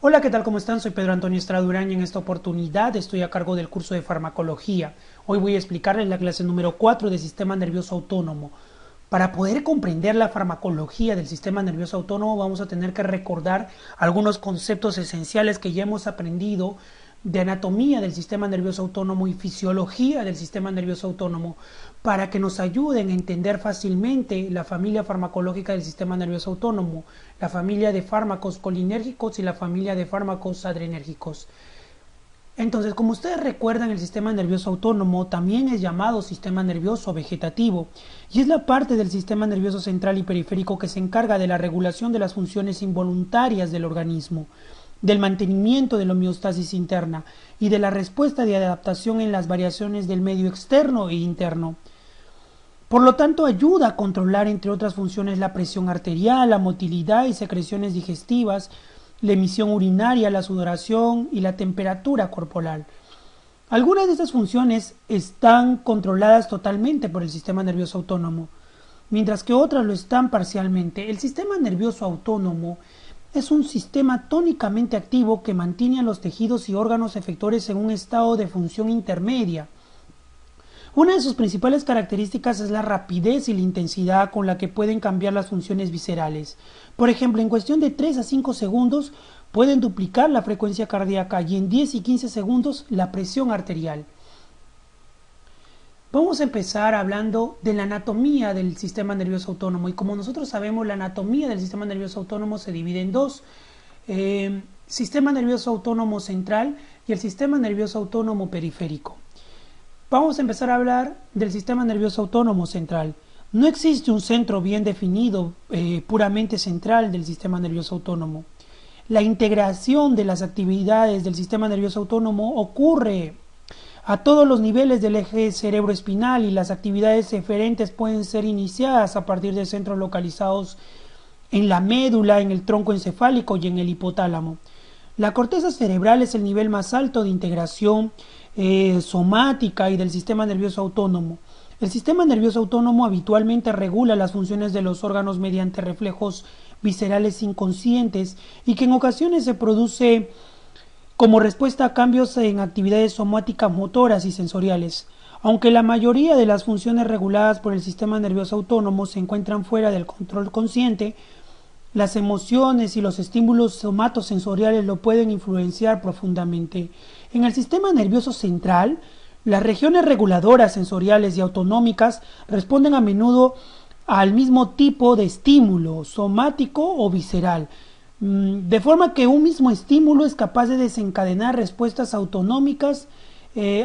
Hola, ¿qué tal? ¿Cómo están? Soy Pedro Antonio Estrada Durán y en esta oportunidad estoy a cargo del curso de farmacología. Hoy voy a explicarles la clase número 4 del sistema nervioso autónomo. Para poder comprender la farmacología del sistema nervioso autónomo vamos a tener que recordar algunos conceptos esenciales que ya hemos aprendido de anatomía del sistema nervioso autónomo y fisiología del sistema nervioso autónomo para que nos ayuden a entender fácilmente la familia farmacológica del sistema nervioso autónomo, la familia de fármacos colinérgicos y la familia de fármacos adrenérgicos. Entonces, como ustedes recuerdan, el sistema nervioso autónomo también es llamado sistema nervioso vegetativo y es la parte del sistema nervioso central y periférico que se encarga de la regulación de las funciones involuntarias del organismo, del mantenimiento de la homeostasis interna y de la respuesta de adaptación en las variaciones del medio externo e interno. Por lo tanto, ayuda a controlar, entre otras funciones, la presión arterial, la motilidad y secreciones digestivas, la emisión urinaria, la sudoración y la temperatura corporal. Algunas de estas funciones están controladas totalmente por el sistema nervioso autónomo, mientras que otras lo están parcialmente. El sistema nervioso autónomo es un sistema tónicamente activo que mantiene a los tejidos y órganos efectores en un estado de función intermedia. Una de sus principales características es la rapidez y la intensidad con la que pueden cambiar las funciones viscerales. Por ejemplo, en cuestión de 3 a 5 segundos pueden duplicar la frecuencia cardíaca y en 10 y 15 segundos la presión arterial. Vamos a empezar hablando de la anatomía del sistema nervioso autónomo y como nosotros sabemos, la anatomía del sistema nervioso autónomo se divide en dos: sistema nervioso autónomo central y el sistema nervioso autónomo periférico. Vamos a empezar a hablar del sistema nervioso autónomo central. No existe un centro bien definido, puramente central del sistema nervioso autónomo. La integración de las actividades del sistema nervioso autónomo ocurre a todos los niveles del eje cerebroespinal y las actividades eferentes pueden ser iniciadas a partir de centros localizados en la médula, en el tronco encefálico y en el hipotálamo. La corteza cerebral es el nivel más alto de integración somática y del sistema nervioso autónomo. El sistema nervioso autónomo habitualmente regula las funciones de los órganos mediante reflejos viscerales inconscientes y que en ocasiones se produce como respuesta a cambios en actividades somáticas motoras y sensoriales. Aunque la mayoría de las funciones reguladas por el sistema nervioso autónomo se encuentran fuera del control consciente, las emociones y los estímulos somatosensoriales lo pueden influenciar profundamente. En el sistema nervioso central, las regiones reguladoras sensoriales y autonómicas responden a menudo al mismo tipo de estímulo, somático o visceral, de forma que un mismo estímulo es capaz de desencadenar respuestas autonómicas,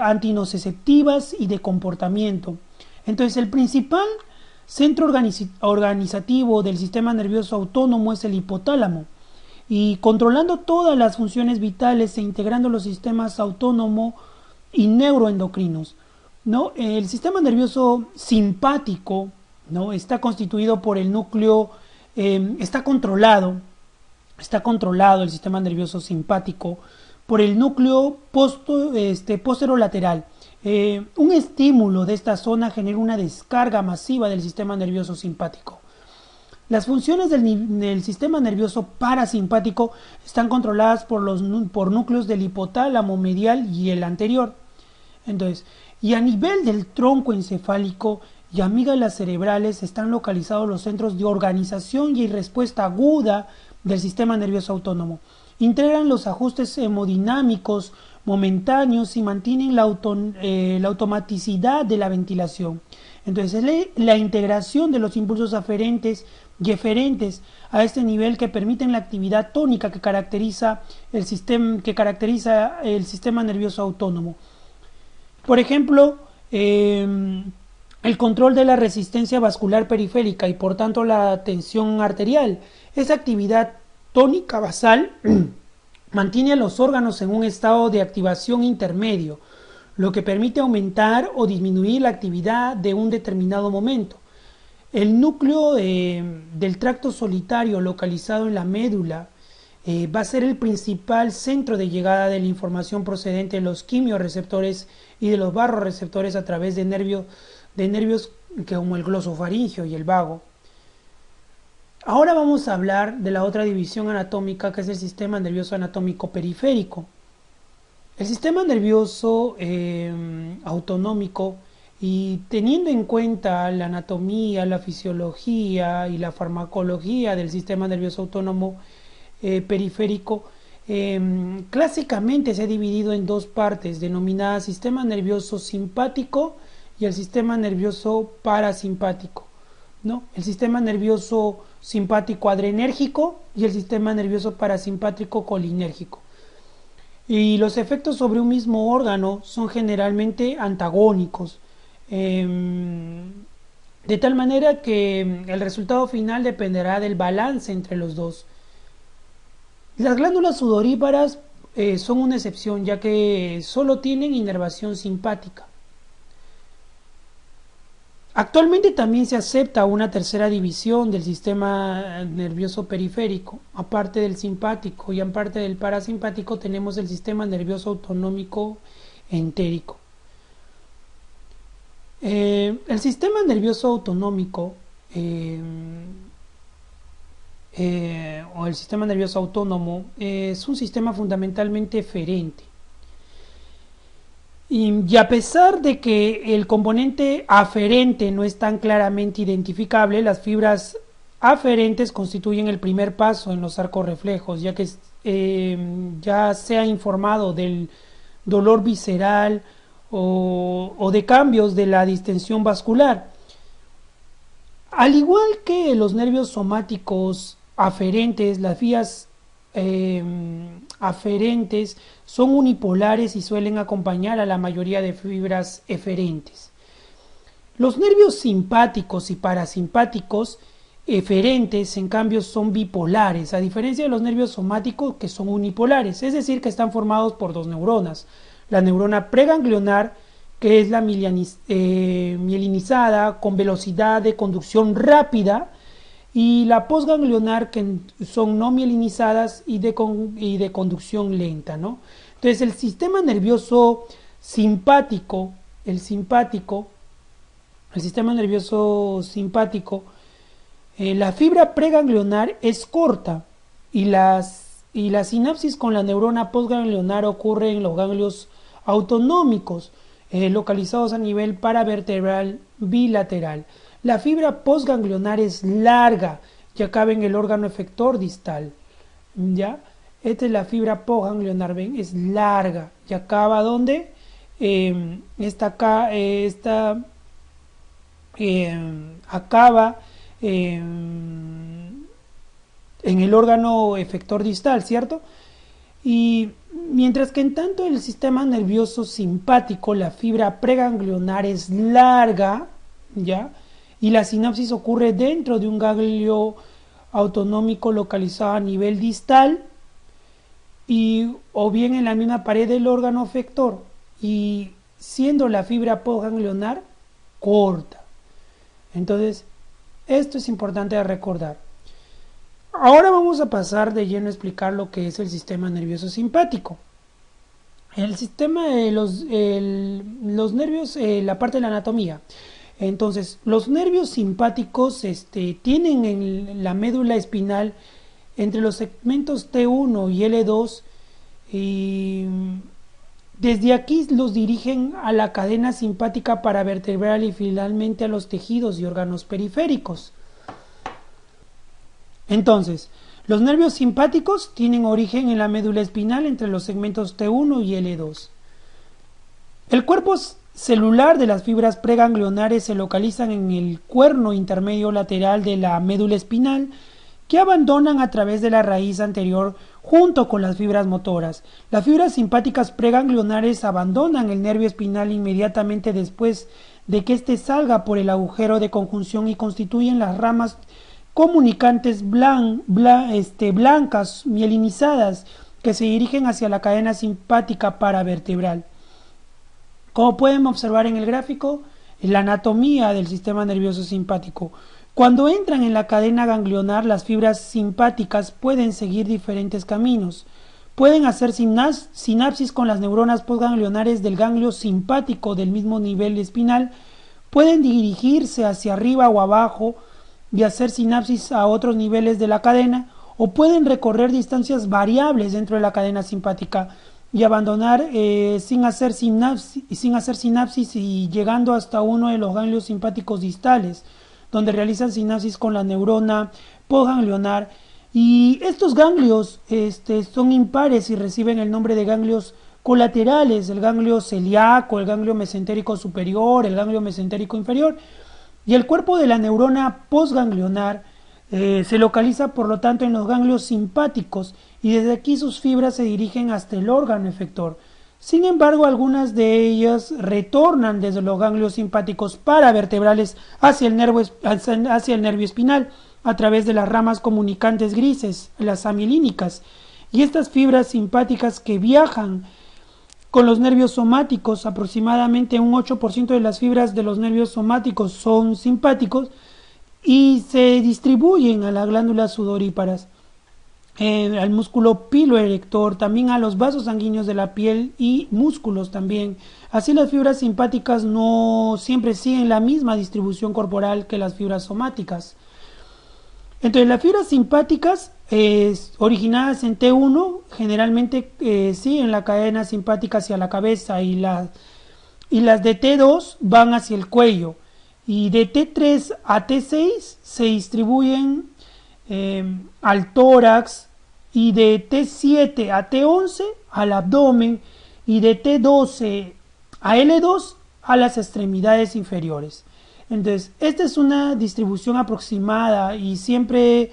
antinociceptivas y de comportamiento. Entonces, el principal centro organizativo del sistema nervioso autónomo es el hipotálamo, y controlando todas las funciones vitales e integrando los sistemas autónomo y neuroendocrinos, ¿no? El sistema nervioso simpático, ¿no?, está constituido por el núcleo, está controlado el sistema nervioso simpático por el núcleo posterolateral. Un estímulo de esta zona genera una descarga masiva del sistema nervioso simpático. Las funciones del sistema nervioso parasimpático están controladas por núcleos del hipotálamo medial y el anterior. Entonces, y a nivel del tronco encefálico y amígdalas cerebrales están localizados los centros de organización y respuesta aguda del sistema nervioso autónomo. Integran los ajustes hemodinámicos momentáneos y mantienen la automaticidad de la ventilación. Entonces, la integración de los impulsos aferentes y eferentes a este nivel que permiten la actividad tónica que caracteriza el sistema nervioso autónomo. Por ejemplo, el control de la resistencia vascular periférica y por tanto la tensión arterial. Esa actividad tónica basal mantiene a los órganos en un estado de activación intermedio, lo que permite aumentar o disminuir la actividad de un determinado momento. El núcleo del tracto solitario localizado en la médula va a ser el principal centro de llegada de la información procedente de los quimiorreceptores y de los barroreceptores a través de nervios como el glosofaringeo y el vago. Ahora vamos a hablar de la otra división anatómica, que es el sistema nervioso anatómico periférico. El sistema nervioso autonómico, y teniendo en cuenta la anatomía, la fisiología y la farmacología del sistema nervioso autónomo periférico, clásicamente se ha dividido en dos partes, denominadas sistema nervioso simpático y el sistema nervioso parasimpático, ¿no? El sistema nervioso simpático adrenérgico y el sistema nervioso parasimpático colinérgico. Y los efectos sobre un mismo órgano son generalmente antagónicos, de tal manera que el resultado final dependerá del balance entre los dos. Las glándulas sudoríparas son una excepción, ya que solo tienen inervación simpática. Actualmente también se acepta una tercera división del sistema nervioso periférico. Aparte del simpático y aparte del parasimpático, tenemos el sistema nervioso autonómico entérico. El sistema nervioso autonómico o el sistema nervioso autónomo es un sistema fundamentalmente eferente. Y a pesar de que el componente aferente no es tan claramente identificable, las fibras aferentes constituyen el primer paso en los arcos reflejos, ya que ya se ha informado del dolor visceral o de cambios de la distensión vascular. Al igual que los nervios somáticos aferentes, las vías aferentes son unipolares y suelen acompañar a la mayoría de fibras eferentes. Los nervios simpáticos y parasimpáticos eferentes, en cambio, son bipolares, a diferencia de los nervios somáticos, que son unipolares, es decir, que están formados por dos neuronas. La neurona preganglionar, que es la mielinizada con velocidad de conducción rápida, y la postganglionar, que son no mielinizadas y de conducción lenta, ¿no? Entonces el sistema nervioso simpático, la fibra preganglionar es corta y la sinapsis con la neurona postganglionar ocurre en los ganglios autonómicos localizados a nivel paravertebral bilateral. La fibra postganglionar es larga y acaba en el órgano efector distal. ¿Ya? Esta es la fibra postganglionar, ¿ven? Es larga y acaba ¿dónde? Acaba en el órgano efector distal, ¿cierto? Y mientras que en tanto el sistema nervioso simpático, la fibra preganglionar es larga, ¿ya? Y la sinapsis ocurre dentro de un ganglio autonómico localizado a nivel distal o bien en la misma pared del órgano efector, y siendo la fibra postganglionar corta. Entonces, esto es importante de recordar. Ahora vamos a pasar de lleno a explicar lo que es el sistema nervioso simpático. El sistema de los nervios, la parte de la anatomía. Entonces, los nervios simpáticos tienen en la médula espinal entre los segmentos T1 y L2, y desde aquí los dirigen a la cadena simpática paravertebral y finalmente a los tejidos y órganos periféricos. Entonces, los nervios simpáticos tienen origen en la médula espinal entre los segmentos T1 y L2. El cuerpo celular de las fibras preganglionares se localizan en el cuerno intermedio lateral de la médula espinal, que abandonan a través de la raíz anterior junto con las fibras motoras. Las fibras simpáticas preganglionares abandonan el nervio espinal inmediatamente después de que éste salga por el agujero de conjunción y constituyen las ramas comunicantes blancas mielinizadas que se dirigen hacia la cadena simpática paravertebral. Como pueden observar en el gráfico, la anatomía del sistema nervioso simpático. Cuando entran en la cadena ganglionar, las fibras simpáticas pueden seguir diferentes caminos. Pueden hacer sinapsis con las neuronas postganglionares del ganglio simpático del mismo nivel espinal, pueden dirigirse hacia arriba o abajo y hacer sinapsis a otros niveles de la cadena, o pueden recorrer distancias variables dentro de la cadena simpática y abandonar sin hacer sinapsis y llegando hasta uno de los ganglios simpáticos distales, donde realizan sinapsis con la neurona postganglionar. Y estos ganglios son impares y reciben el nombre de ganglios colaterales: el ganglio celíaco, el ganglio mesentérico superior, el ganglio mesentérico inferior. Y el cuerpo de la neurona postganglionar se localiza, por lo tanto, en los ganglios simpáticos, y desde aquí sus fibras se dirigen hasta el órgano efector. Sin embargo, algunas de ellas retornan desde los ganglios simpáticos paravertebrales hacia el nervio espinal a través de las ramas comunicantes grises, las amilínicas. Y estas fibras simpáticas que viajan con los nervios somáticos, aproximadamente un 8% de las fibras de los nervios somáticos son simpáticos, y se distribuyen a las glándulas sudoríparas, al músculo piloerector, también a los vasos sanguíneos de la piel y músculos también. Así, las fibras simpáticas no siempre siguen la misma distribución corporal que las fibras somáticas. Entonces, las fibras simpáticas originadas en T1 generalmente siguen la cadena simpática hacia la cabeza, y las de T2 van hacia el cuello, y de T3 a T6 se distribuyen al tórax, y de T7 a T11 al abdomen, y de T12 a L2 a las extremidades inferiores. Entonces, esta es una distribución aproximada y siempre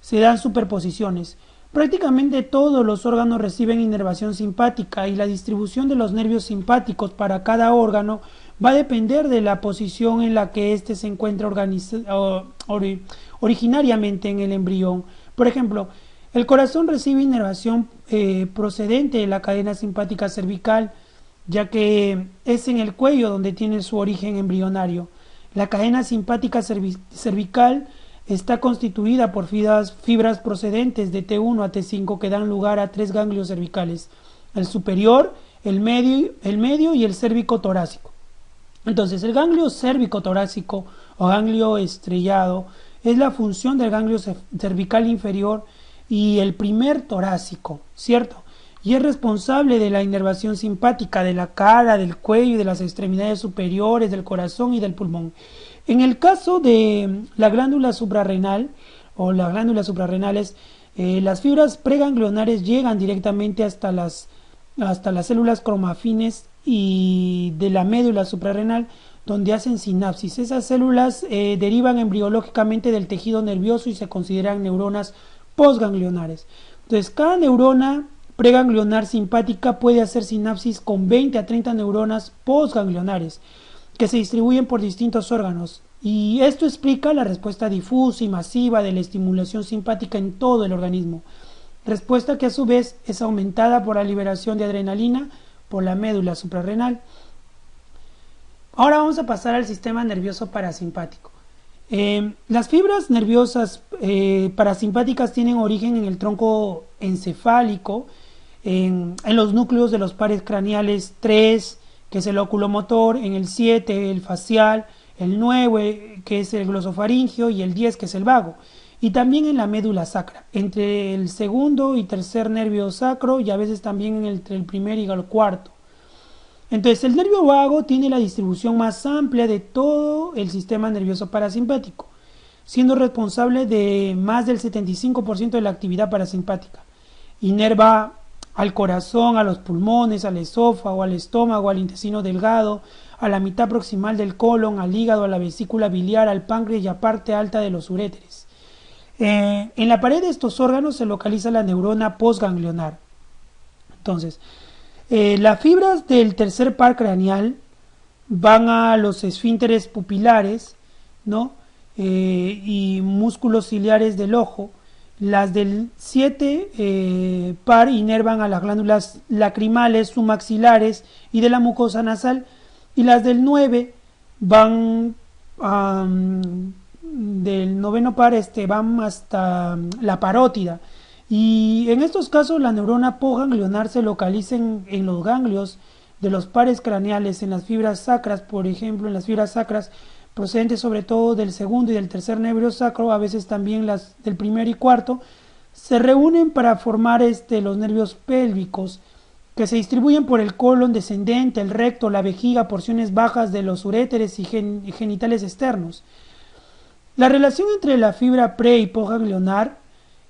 se dan superposiciones. Prácticamente todos los órganos reciben inervación simpática, y la distribución de los nervios simpáticos para cada órgano va a depender de la posición en la que éste se encuentra originariamente en el embrión. Por ejemplo, el corazón recibe inervación procedente de la cadena simpática cervical, ya que es en el cuello donde tiene su origen embrionario. La cadena simpática cervical está constituida por fibras procedentes de T1 a T5 que dan lugar a 3 ganglios cervicales: el superior, el medio y el cérvico torácico. Entonces, el ganglio cérvico torácico o ganglio estrellado es la función del ganglio cervical inferior y el primer torácico, ¿cierto? Y es responsable de la inervación simpática de la cara, del cuello y de las extremidades superiores, del corazón y del pulmón. En el caso de la glándula suprarrenal o las glándulas suprarrenales, las fibras preganglionares llegan directamente hasta las células cromafines y de la médula suprarrenal, donde hacen sinapsis. Esas células derivan embriológicamente del tejido nervioso y se consideran neuronas postganglionares. Entonces, cada neurona preganglionar simpática puede hacer sinapsis con 20 a 30 neuronas postganglionares que se distribuyen por distintos órganos, y esto explica la respuesta difusa y masiva de la estimulación simpática en todo el organismo, respuesta que a su vez es aumentada por la liberación de adrenalina por la médula suprarrenal. Ahora vamos a pasar al sistema nervioso parasimpático. Las fibras nerviosas parasimpáticas tienen origen en el tronco encefálico, en los núcleos de los pares craneales 3, que es el oculomotor, en el 7, el facial, el 9, que es el glosofaringio, y el 10, que es el vago, y también en la médula sacra, entre el segundo y tercer nervio sacro, y a veces también entre el primer y el cuarto. Entonces, el nervio vago tiene la distribución más amplia de todo el sistema nervioso parasimpático, siendo responsable de más del 75% de la actividad parasimpática. Inerva al corazón, a los pulmones, al esófago, al estómago, al intestino delgado, a la mitad proximal del colon, al hígado, a la vesícula biliar, al páncreas y a parte alta de los uréteres. En la pared de estos órganos se localiza la neurona postganglionar. Entonces, las fibras del tercer par craneal van a los esfínteres pupilares, ¿no? Y músculos ciliares del ojo. Las del 7 par inervan a las glándulas lacrimales, submaxilares y de la mucosa nasal, y las del 9 van del noveno par van hasta la parótida. Y en estos casos la neurona postganglionar se localiza en los ganglios de los pares craneales, en las fibras sacras. Por ejemplo, en las fibras sacras procedentes sobre todo del segundo y del tercer nervio sacro, a veces también las del primer y cuarto, se reúnen para formar los nervios pélvicos, que se distribuyen por el colon descendente, el recto, la vejiga, porciones bajas de los uréteres y genitales externos. La relación entre la fibra pre y postganglionar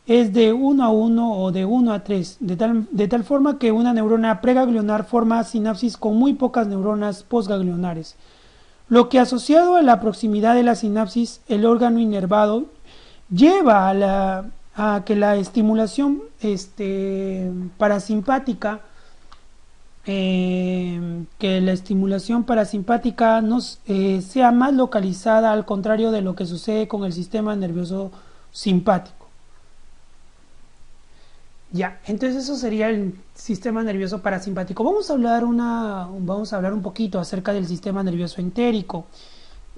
es de 1 a 1 o de 1 a 3, de tal forma que una neurona preganglionar forma sinapsis con muy pocas neuronas postganglionares, lo que, asociado a la proximidad de la sinapsis, el órgano inervado, lleva a que la estimulación parasimpática sea más localizada, al contrario de lo que sucede con el sistema nervioso simpático. Ya, entonces eso sería el sistema nervioso parasimpático. Vamos a hablar un poquito acerca del sistema nervioso entérico,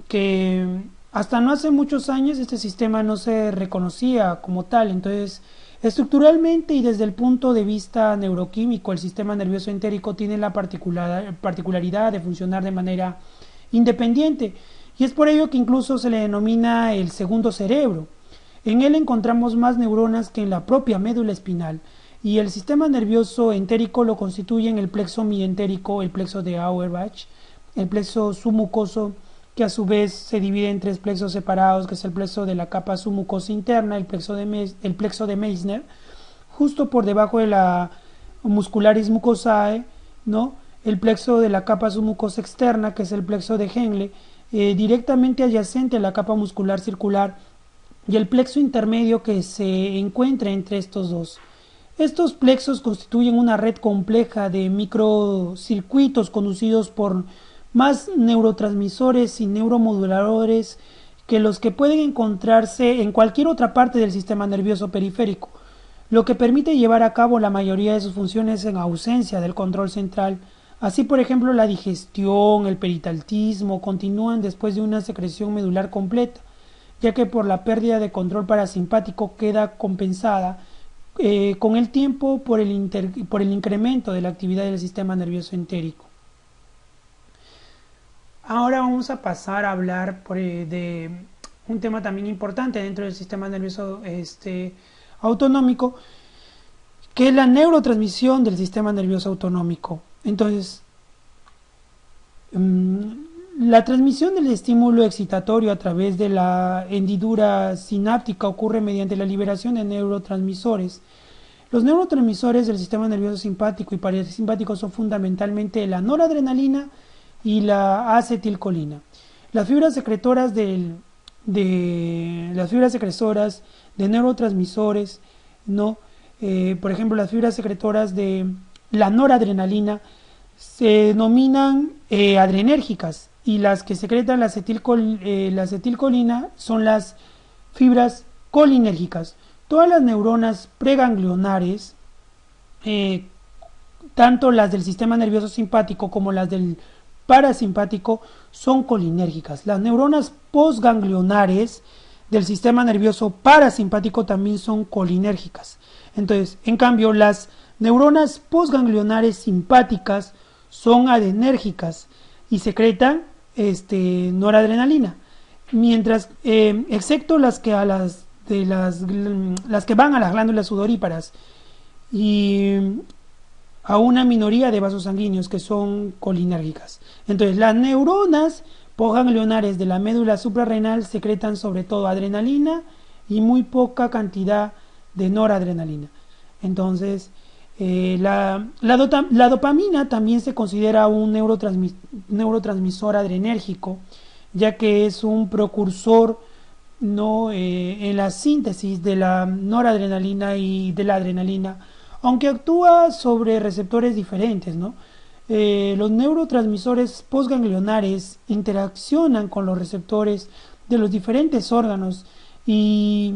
que hasta no hace muchos años este sistema no se reconocía como tal. Entonces, estructuralmente y desde el punto de vista neuroquímico, el sistema nervioso entérico tiene la particularidad de funcionar de manera independiente, y es por ello que incluso se le denomina el segundo cerebro. En él encontramos más neuronas que en la propia médula espinal, y el sistema nervioso entérico lo constituyen el plexo mientérico, el plexo de Auerbach, el plexo submucoso, que a su vez se divide en tres plexos separados, que es el plexo de la capa submucosa interna, el plexo de Meissner, justo por debajo de la muscularis mucosae, ¿no? El plexo de la capa submucosa externa, que es el plexo de Henle, directamente adyacente a la capa muscular circular, y el plexo intermedio que se encuentra entre estos dos. Estos plexos constituyen una red compleja de microcircuitos conducidos por más neurotransmisores y neuromoduladores que los que pueden encontrarse en cualquier otra parte del sistema nervioso periférico, lo que permite llevar a cabo la mayoría de sus funciones en ausencia del control central. Así, por ejemplo, la digestión, el peritaltismo continúan después de una secreción medular completa, ya que por la pérdida de control parasimpático queda compensada con el tiempo por el incremento de la actividad del sistema nervioso entérico. Ahora vamos a pasar a hablar de un tema también importante dentro del sistema nervioso autonómico, que es la neurotransmisión del sistema nervioso autonómico. Entonces, la transmisión del estímulo excitatorio a través de la hendidura sináptica ocurre mediante la liberación de neurotransmisores. Los neurotransmisores del sistema nervioso simpático y parasimpático son fundamentalmente la noradrenalina y la acetilcolina. Las fibras secretoras de neurotransmisores, ¿no? Por ejemplo, las fibras secretoras de la noradrenalina se denominan adrenérgicas, y las que secretan la acetilcolina son las fibras colinérgicas. Todas las neuronas preganglionares, tanto las del sistema nervioso simpático como las del parasimpático, son colinérgicas. Las neuronas postganglionares del sistema nervioso parasimpático también son colinérgicas. Entonces, en cambio, las neuronas postganglionares simpáticas son adenérgicas y secretan noradrenalina, mientras excepto las que van a las glándulas sudoríparas y a una minoría de vasos sanguíneos que son colinérgicas. Entonces, las neuronas postganglionares de la médula suprarrenal secretan sobre todo adrenalina y muy poca cantidad de noradrenalina. Entonces, la dopamina también se considera un neurotransmisor adrenérgico, ya que es un precursor, ¿no? En la síntesis de la noradrenalina y de la adrenalina, aunque actúa sobre receptores diferentes, ¿no? Los neurotransmisores postganglionares interaccionan con los receptores de los diferentes órganos y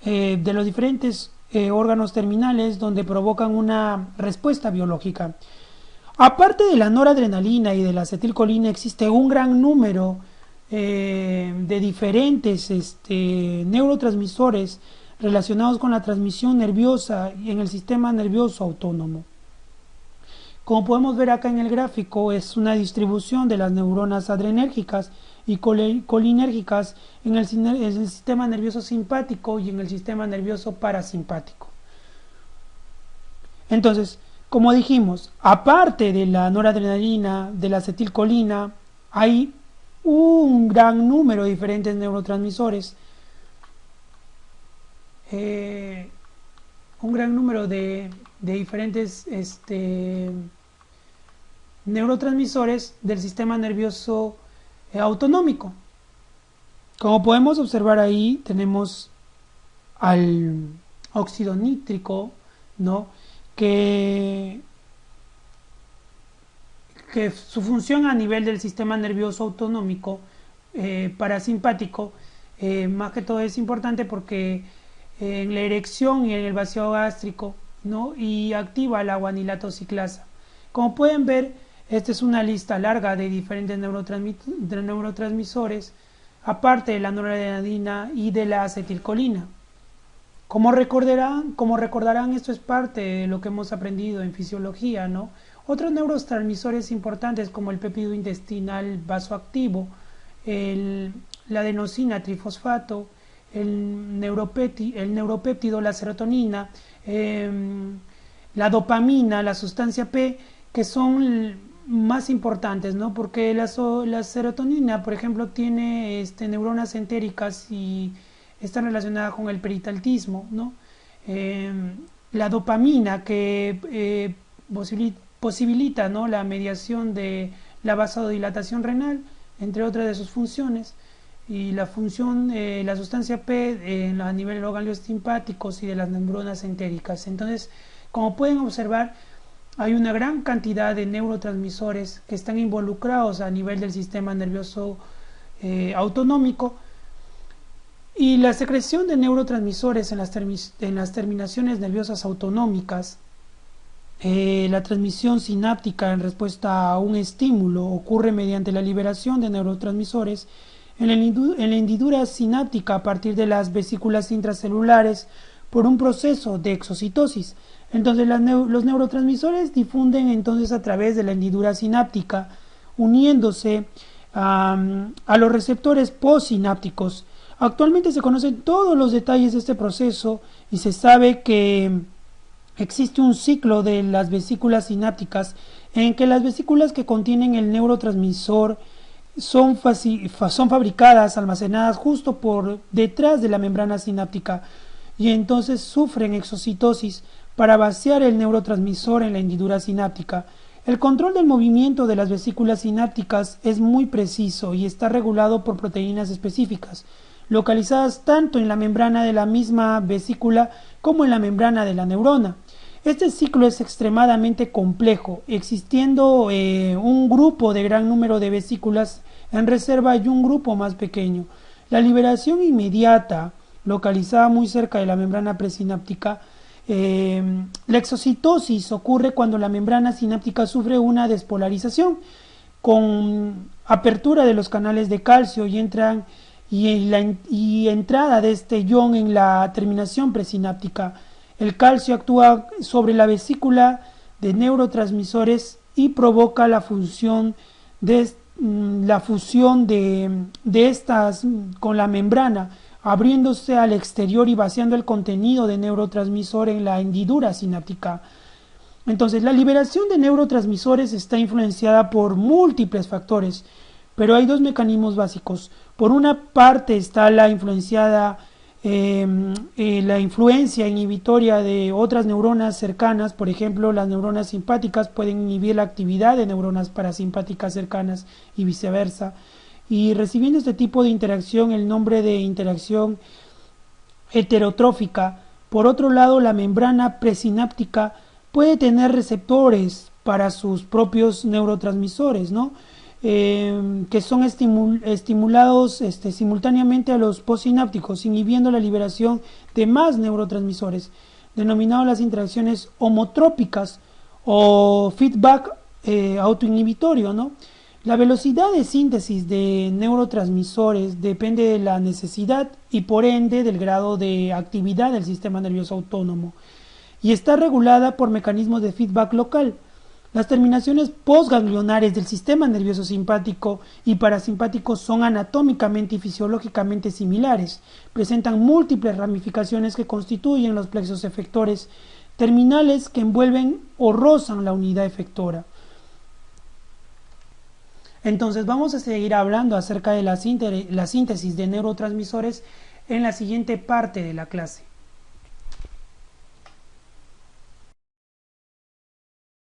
de los diferentes órganos terminales, donde provocan una respuesta biológica. Aparte de la noradrenalina y de la acetilcolina, existe un gran número de diferentes neurotransmisores relacionados con la transmisión nerviosa y en el sistema nervioso autónomo. Como podemos ver acá en el gráfico, es una distribución de las neuronas adrenérgicas y colinérgicas en el sistema nervioso simpático y en el sistema nervioso parasimpático. Entonces, como dijimos, aparte de la noradrenalina, de la acetilcolina, hay un gran número de diferentes neurotransmisores, un gran número de diferentes neurotransmisores del sistema nervioso autonómico. Como podemos observar ahí, tenemos al óxido nítrico, ¿no? que su función a nivel del sistema nervioso autonómico parasimpático, más que todo es importante porque en la erección y en el vaciado gástrico, ¿no? y activa la guanilato ciclasa. Como pueden ver, esta es una lista larga de diferentes neurotransmisores, aparte de la noradrenalina y de la acetilcolina. Como recordarán, esto es parte de lo que hemos aprendido en fisiología, ¿no? Otros neurotransmisores importantes como el péptido intestinal vasoactivo, la adenosina trifosfato, el neuropéptido, la serotonina, la dopamina, la sustancia P, que son más importantes, ¿no? Porque la serotonina, por ejemplo, tiene neuronas entéricas y está relacionada con el peritaltismo, ¿no? La dopamina, que posibilita, ¿no? la mediación de la vasodilatación renal, entre otras de sus funciones, y la función, la sustancia P a nivel de los ganglios simpáticos y de las neuronas entéricas. Entonces, como pueden observar, hay una gran cantidad de neurotransmisores que están involucrados a nivel del sistema nervioso autonómico, y la secreción de neurotransmisores en las terminaciones nerviosas autonómicas, la transmisión sináptica en respuesta a un estímulo ocurre mediante la liberación de neurotransmisores en la hendidura sináptica a partir de las vesículas intracelulares por un proceso de exocitosis. Entonces los neurotransmisores difunden entonces a través de la hendidura sináptica, uniéndose a los receptores postsinápticos. Actualmente se conocen todos los detalles de este proceso y se sabe que existe un ciclo de las vesículas sinápticas en que las vesículas que contienen el neurotransmisor son fabricadas, almacenadas justo por detrás de la membrana sináptica, y entonces sufren exocitosis para vaciar el neurotransmisor en la hendidura sináptica. El control del movimiento de las vesículas sinápticas es muy preciso y está regulado por proteínas específicas, localizadas tanto en la membrana de la misma vesícula como en la membrana de la neurona. Este ciclo es extremadamente complejo, existiendo un grupo de gran número de vesículas en reserva y un grupo más pequeño. La liberación inmediata, localizada muy cerca de la membrana presináptica, la exocitosis ocurre cuando la membrana sináptica sufre una despolarización con apertura de los canales de calcio y entrada de este ion en la terminación presináptica. El calcio actúa sobre la vesícula de neurotransmisores y provoca la fusión de estas con la membrana, abriéndose al exterior y vaciando el contenido de neurotransmisor en la hendidura sináptica. Entonces, la liberación de neurotransmisores está influenciada por múltiples factores, pero hay dos mecanismos básicos. Por una parte está la influencia inhibitoria de otras neuronas cercanas. Por ejemplo, las neuronas simpáticas pueden inhibir la actividad de neuronas parasimpáticas cercanas y viceversa. Y recibiendo este tipo de interacción el nombre de interacción heterotrófica. Por otro lado, la membrana presináptica puede tener receptores para sus propios neurotransmisores, ¿no? Que son estimulados simultáneamente a los postsinápticos, inhibiendo la liberación de más neurotransmisores, denominadas las interacciones homotrópicas o feedback autoinhibitorio, ¿no? La velocidad de síntesis de neurotransmisores depende de la necesidad y por ende del grado de actividad del sistema nervioso autónomo y está regulada por mecanismos de feedback local. Las terminaciones postganglionares del sistema nervioso simpático y parasimpático son anatómicamente y fisiológicamente similares. Presentan múltiples ramificaciones que constituyen los plexos efectores terminales que envuelven o rozan la unidad efectora. Entonces vamos a seguir hablando acerca de la síntesis de neurotransmisores en la siguiente parte de la clase.